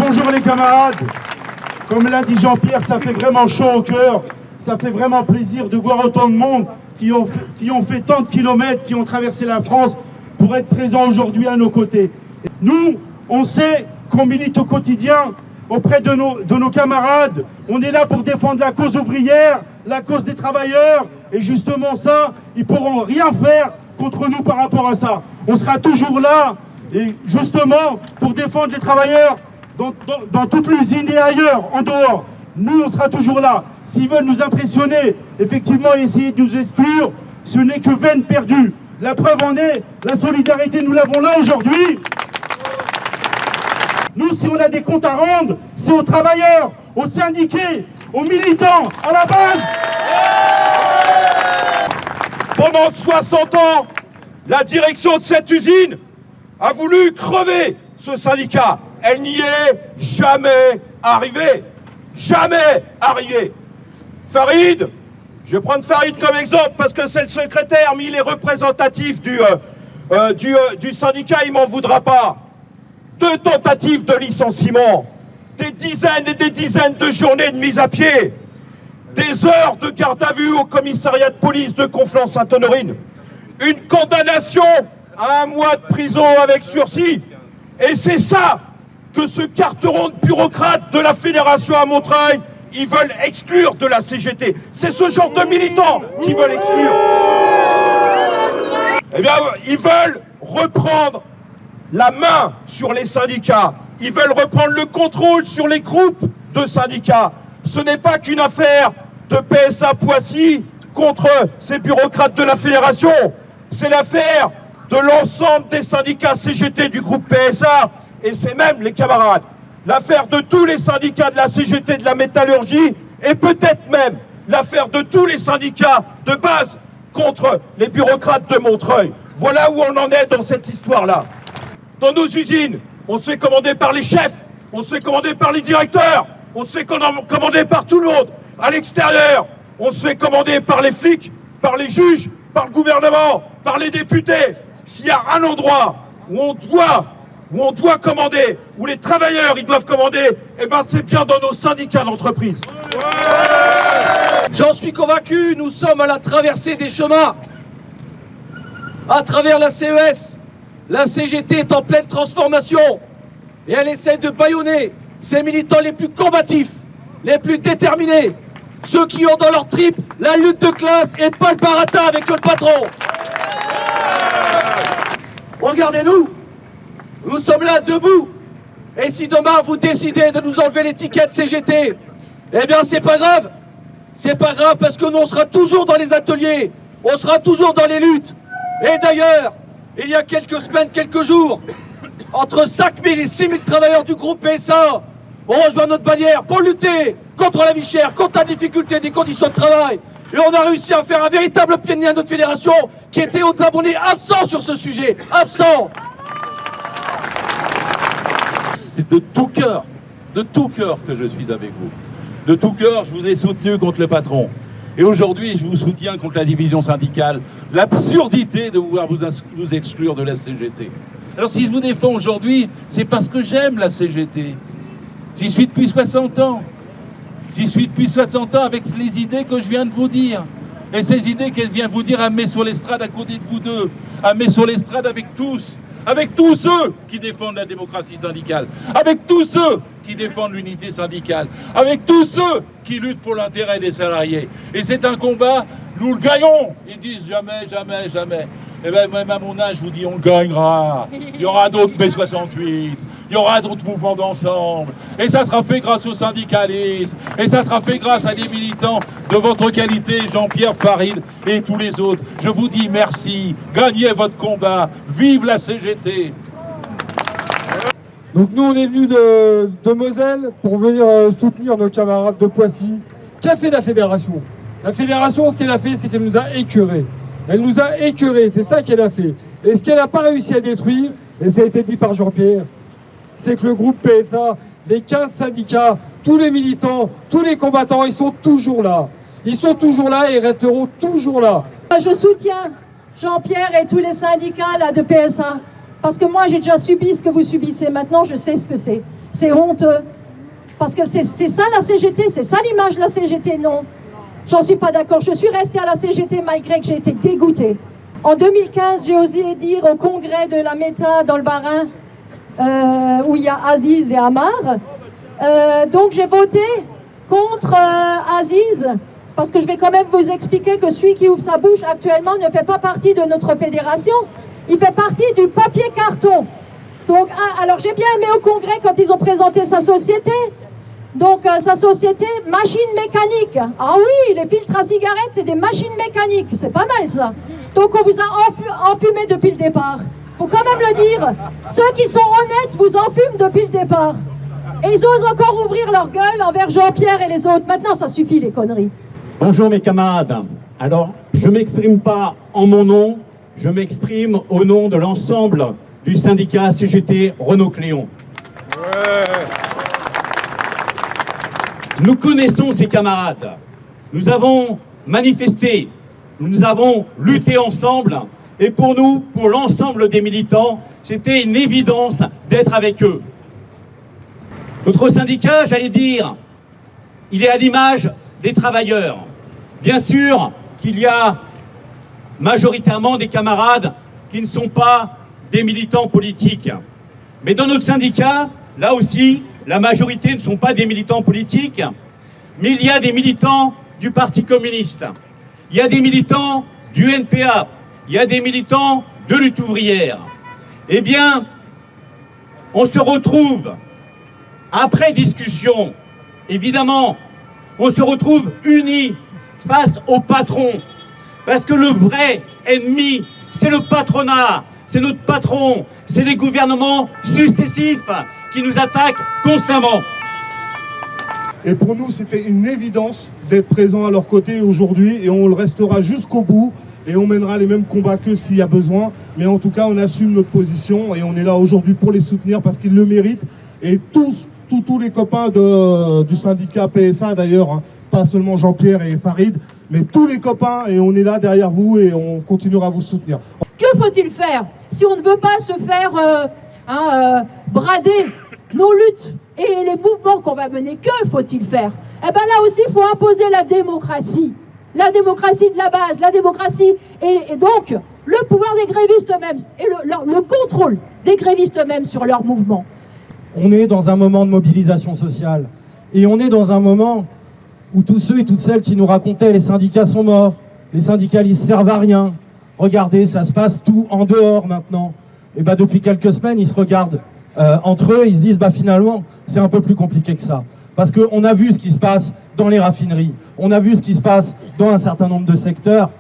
bonjour les camarades. Comme l'a dit Jean-Pierre, ça fait vraiment chaud au cœur. Ça fait vraiment plaisir de voir autant de monde qui ont fait tant de kilomètres, qui ont traversé la France pour être présents aujourd'hui à nos côtés. Nous, on sait qu'on milite au quotidien auprès de nos camarades. On est là pour défendre la cause ouvrière, la cause des travailleurs. Et justement ça, ils ne pourront rien faire contre nous par rapport à ça. On sera toujours là, et justement, pour défendre les travailleurs dans toute l'usine et ailleurs, en dehors. Nous, on sera toujours là. S'ils veulent nous impressionner, effectivement, et essayer de nous exclure, ce n'est que veine perdue. La preuve en est, la solidarité, nous l'avons là aujourd'hui. Nous, si on a des comptes à rendre, c'est aux travailleurs, aux syndiqués, aux militants, à la base. Pendant 60 ans, la direction de cette usine a voulu crever ce syndicat. Elle n'y est jamais arrivée. Jamais arrivée. Farid, je vais prendre Farid comme exemple parce que c'est le secrétaire, mais il est représentatif du syndicat, il m'en voudra pas. 2 tentatives de licenciement, des dizaines et des dizaines de journées de mise à pied, des heures de garde à vue au commissariat de police de Conflans-Sainte-Honorine, une condamnation à 1 mois de prison avec sursis. Et c'est ça que ce carteron de bureaucrates de la fédération à Montreuil, ils veulent exclure de la CGT. C'est ce genre de militants qui veulent exclure. Eh bien, ils veulent reprendre la main sur les syndicats. Ils veulent reprendre le contrôle sur les groupes de syndicats. Ce n'est pas qu'une affaire de PSA Poissy contre ces bureaucrates de la fédération. C'est l'affaire de l'ensemble des syndicats CGT du groupe PSA, et c'est même, les camarades, l'affaire de tous les syndicats de la CGT de la métallurgie, et peut-être même l'affaire de tous les syndicats de base contre les bureaucrates de Montreuil. Voilà où on en est dans cette histoire-là. Dans nos usines, on se fait commander par les chefs, on se fait commander par les directeurs, on se fait commander par tout le monde. À l'extérieur, on se fait commander par les flics, par les juges, par le gouvernement, par les députés. S'il y a un endroit où on doit commander, où les travailleurs ils doivent commander, eh ben c'est bien dans nos syndicats d'entreprise. J'en suis convaincu, nous sommes à la traversée des chemins. À travers la CES, la CGT est en pleine transformation et elle essaie de bâillonner ses militants les plus combatifs, les plus déterminés, ceux qui ont dans leur tripes la lutte de classe et pas le baratin avec le patron. Regardez-nous, nous sommes là debout. Et si demain vous décidez de nous enlever l'étiquette CGT, eh bien c'est pas grave. C'est pas grave parce que nous on sera toujours dans les ateliers, on sera toujours dans les luttes. Et d'ailleurs, il y a quelques semaines, quelques jours, entre 5000 et 6000 travailleurs du groupe PSA ont rejoint notre bannière pour lutter contre la vie chère, contre la difficulté des conditions de travail. Et on a réussi à faire un véritable pied de nez à notre fédération qui était au abonné absent sur ce sujet. Absent. C'est de tout cœur que je suis avec vous. De tout cœur, je vous ai soutenu contre le patron. Et aujourd'hui, je vous soutiens contre la division syndicale. L'absurdité de vouloir vous exclure de la CGT. Alors si je vous défends aujourd'hui, c'est parce que j'aime la CGT. J'y suis depuis 60 ans. J'y suis depuis 60 ans avec les idées que je viens de vous dire. Et ces idées qu'elle vient de vous dire, elle met sur l'estrade à côté de vous deux. Elle met sur l'estrade avec tous ceux qui défendent la démocratie syndicale, avec tous ceux qui défendent l'unité syndicale, avec tous ceux qui luttent pour l'intérêt des salariés. Et c'est un combat, nous le gagnons. Ils disent jamais, jamais, jamais. Eh bien, même à mon âge, je vous dis, on le gagnera. Il y aura d'autres mai 68, il y aura d'autres mouvements d'ensemble. Et ça sera fait grâce au syndicalisme. Et ça sera fait grâce à des militants de votre qualité, Jean-Pierre, Farid et tous les autres. Je vous dis merci. Gagnez votre combat. Vive la CGT. Donc nous, on est venus de Moselle pour venir soutenir nos camarades de Poissy. Qu'a fait la fédération? La fédération, ce qu'elle a fait, c'est qu'elle nous a écœurés. Elle nous a écœurés, c'est ça qu'elle a fait. Et ce qu'elle n'a pas réussi à détruire, et ça a été dit par Jean-Pierre, c'est que le groupe PSA, les 15 syndicats, tous les militants, tous les combattants, ils sont toujours là. Ils sont toujours là et ils resteront toujours là. Je soutiens Jean-Pierre et tous les syndicats là, de PSA. Parce que moi, j'ai déjà subi ce que vous subissez. Maintenant, je sais ce que c'est. C'est honteux. Parce que c'est ça la CGT, c'est ça l'image de la CGT, non. J'en suis pas d'accord. Je suis restée à la CGT malgré que j'ai été dégoûtée. En 2015, j'ai osé dire au congrès de la Méta dans le Bas-Rhin, où il y a Aziz et Amar. Donc j'ai voté contre Aziz, parce que je vais quand même vous expliquer que celui qui ouvre sa bouche actuellement ne fait pas partie de notre fédération. Il fait partie du papier carton. Donc, alors j'ai bien aimé au congrès quand ils ont présenté sa société. Donc sa société, machine mécanique. Ah oui, les filtres à cigarettes, c'est des machines mécaniques. C'est pas mal ça. Donc on vous a enfumé depuis le départ. Faut quand même le dire. Ceux qui sont honnêtes vous enfument depuis le départ. Et ils osent encore ouvrir leur gueule envers Jean-Pierre et les autres. Maintenant, ça suffit les conneries. Bonjour mes camarades. Alors, je ne m'exprime pas en mon nom, je m'exprime au nom de l'ensemble du syndicat CGT Renault-Cléon. Nous connaissons ces camarades. Nous avons manifesté, nous avons lutté ensemble. Et pour nous, pour l'ensemble des militants, c'était une évidence d'être avec eux. Notre syndicat, j'allais dire, il est à l'image des travailleurs. Bien sûr qu'il y a majoritairement des camarades qui ne sont pas des militants politiques. Mais dans notre syndicat, là aussi, la majorité ne sont pas des militants politiques, mais il y a des militants du Parti communiste, il y a des militants du NPA, il y a des militants de lutte ouvrière. Eh bien, on se retrouve, après discussion, évidemment, on se retrouve unis face au patron. Parce que le vrai ennemi, c'est le patronat, c'est notre patron, c'est les gouvernements successifs qui nous attaquent constamment. Et pour nous, c'était une évidence d'être présent à leur côté aujourd'hui et on le restera jusqu'au bout et on mènera les mêmes combats qu'eux s'il y a besoin. Mais en tout cas, on assume notre position et on est là aujourd'hui pour les soutenir parce qu'ils le méritent. Et tous les copains du syndicat PSA d'ailleurs, hein, pas seulement Jean-Pierre et Farid, mais tous les copains, et on est là derrière vous et on continuera à vous soutenir. Que faut-il faire si on ne veut pas se faire brader nos luttes et les mouvements qu'on va mener? Que faut-il faire? Eh bien là aussi, il faut imposer la démocratie de la base, la démocratie et donc le pouvoir des grévistes eux-mêmes et le contrôle des grévistes eux-mêmes sur leur mouvement. On est dans un moment de mobilisation sociale et on est dans un moment où tous ceux et toutes celles qui nous racontaient les syndicats sont morts, les syndicalistes servent à rien, regardez, ça se passe tout en dehors maintenant. Et bah depuis quelques semaines, ils se regardent entre eux, ils se disent bah finalement, c'est un peu plus compliqué que ça. Parce qu'on a vu ce qui se passe dans les raffineries, on a vu ce qui se passe dans un certain nombre de secteurs,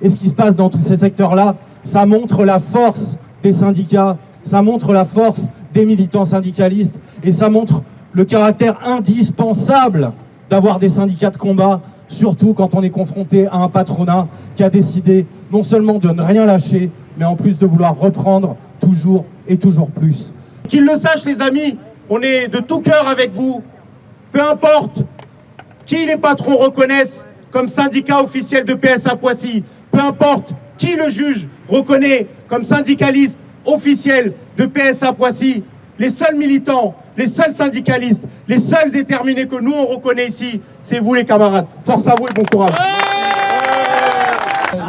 et ce qui se passe dans tous ces secteurs-là, ça montre la force des syndicats, ça montre la force des militants syndicalistes, et ça montre le caractère indispensable d'avoir des syndicats de combat, surtout quand on est confronté à un patronat qui a décidé non seulement de ne rien lâcher, mais en plus de vouloir reprendre toujours et toujours plus. Qu'ils le sachent les amis, on est de tout cœur avec vous. Peu importe qui les patrons reconnaissent comme syndicat officiel de PSA Poissy, peu importe qui le juge reconnaît comme syndicaliste officiel de PSA Poissy, les seuls militants, les seuls syndicalistes, les seuls déterminés que nous on reconnaît ici, c'est vous les camarades. Force à vous et bon courage.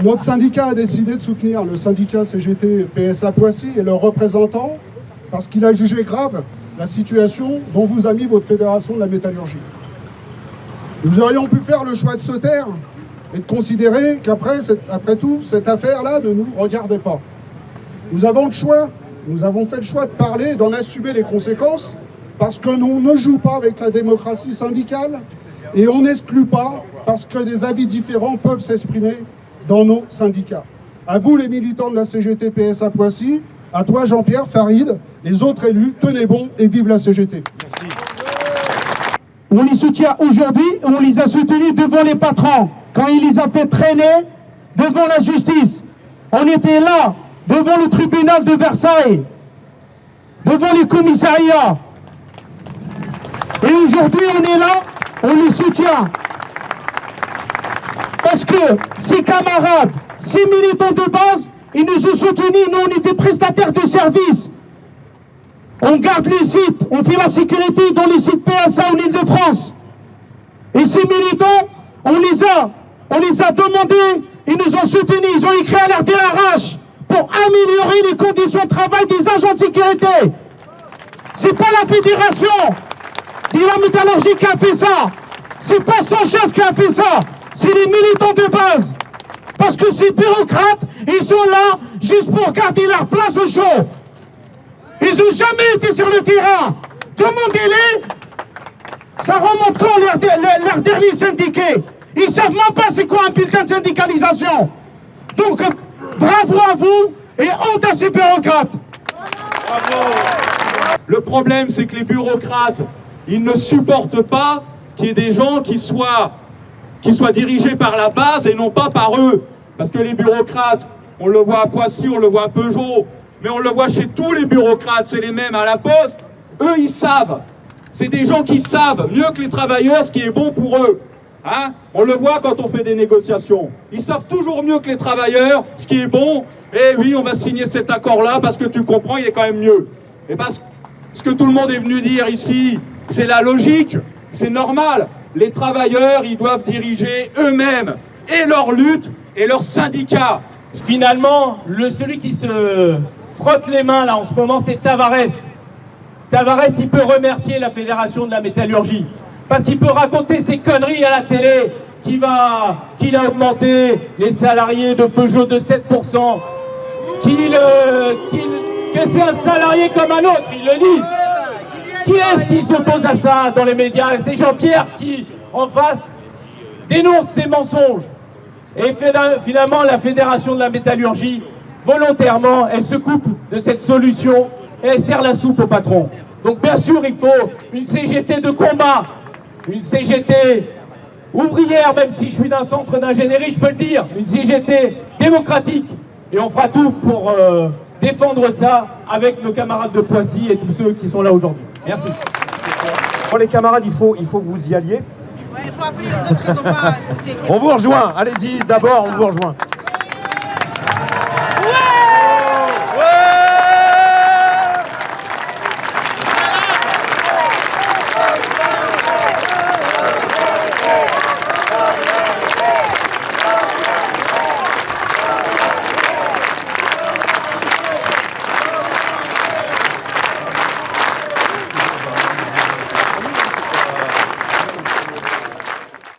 Notre syndicat a décidé de soutenir le syndicat CGT PSA Poissy et leurs représentants parce qu'il a jugé grave la situation dont vous a mis votre fédération de la métallurgie. Nous aurions pu faire le choix de se taire et de considérer qu'après tout, cette affaire-là ne nous regardait pas. Nous avons le choix, nous avons fait le choix de parler et d'en assumer les conséquences parce que nous ne jouons pas avec la démocratie syndicale et on n'exclut pas parce que des avis différents peuvent s'exprimer dans nos syndicats. À vous les militants de la CGT PSA Poissy, à toi Jean-Pierre, Farid, les autres élus, tenez bon et vive la CGT. Merci. On les soutient aujourd'hui, on les a soutenus devant les patrons, quand il les a fait traîner devant la justice. On était là, devant le tribunal de Versailles, devant les commissariats. Et aujourd'hui, on est là, on les soutient. Parce que ces camarades, ces militants de base, ils nous ont soutenus, nous on était prestataires de services. On garde les sites, on fait la sécurité dans les sites PSA en Ile-de-France. Et ces militants, on les a demandés, ils nous ont soutenus, ils ont écrit à l'RDRH pour améliorer les conditions de travail des agents de sécurité. C'est pas la fédération de la métallurgie qui a fait ça. C'est pas Sanchez qui a fait ça. C'est les militants de base. Parce que ces bureaucrates, ils sont là juste pour garder leur place au chaud. Ils n'ont jamais été sur le terrain. Demandez-les. Ça remonte quand leur dernier syndiqué. Ils savent même pas c'est quoi un bulletin de syndicalisation. Donc, bravo à vous et honte à ces bureaucrates. Bravo. Le problème, c'est que les bureaucrates, ils ne supportent pas qu'il y ait des gens qui soient dirigés par la base et non pas par eux. Parce que les bureaucrates, on le voit à Poissy, on le voit à Peugeot, mais on le voit chez tous les bureaucrates, c'est les mêmes à la Poste. Eux, ils savent. C'est des gens qui savent mieux que les travailleurs ce qui est bon pour eux. Hein? On le voit quand on fait des négociations. Ils savent toujours mieux que les travailleurs ce qui est bon. Et oui, on va signer cet accord-là parce que tu comprends, il est quand même mieux. Et parce ce que tout le monde est venu dire ici, c'est la logique, c'est normal. Les travailleurs, ils doivent diriger eux-mêmes et leur lutte et leurs syndicats. Finalement, celui qui se frotte les mains là en ce moment, c'est Tavares. Tavares, il peut remercier la Fédération de la Métallurgie. Parce qu'il peut raconter ses conneries à la télé, qu'il a augmenté les salariés de Peugeot de 7%, que c'est un salarié comme un autre, il le dit. Qui est-ce qui s'oppose à ça dans les médias? C'est Jean-Pierre qui, en face, dénonce ces mensonges. Et finalement, la Fédération de la Métallurgie, volontairement, elle se coupe de cette solution et elle sert la soupe au patron. Donc bien sûr, il faut une CGT de combat, une CGT ouvrière, même si je suis d'un centre d'ingénierie, je peux le dire, une CGT démocratique. Et on fera tout pour défendre ça avec nos camarades de Poissy et tous ceux qui sont là aujourd'hui. Merci. Bon, les camarades, il faut que vous y alliez. Ouais, il faut appeler les autres, ils ont pas écouté. On vous rejoint, allez-y, d'abord, on vous rejoint.